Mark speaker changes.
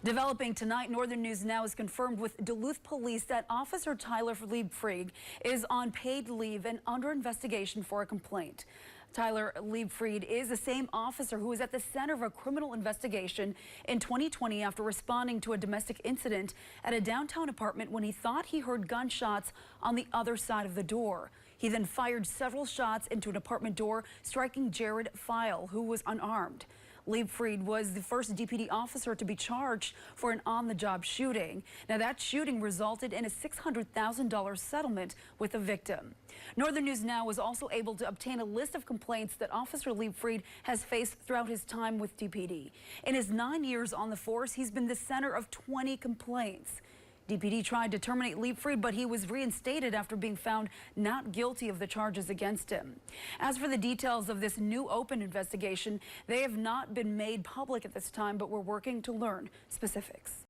Speaker 1: Developing tonight, Northern News Now is confirmed with Duluth Police that Officer Tyler Liebfried is on paid leave and under investigation for a complaint. Tyler Liebfried is the same officer who was at the center of a criminal investigation in 2020 after responding to a domestic incident at a downtown apartment when he thought he heard gunshots on the other side of the door. He then fired several shots into an apartment door, striking Jared File, who was unarmed. Liebfried was the first Dpd officer to be charged for an on-the-job shooting. Now, that shooting resulted in a $600,000 settlement with the victim. Northern News Now was also able to obtain a list of complaints that Officer Liebfried has faced throughout his time with Dpd. In his 9 years on the force, he's been the center of 20 complaints. Dpd tried to terminate Liebfried, but he was reinstated after being found not guilty of the charges against him. As for the details of this new open investigation, they have not been made public at this time, but we're working to learn specifics.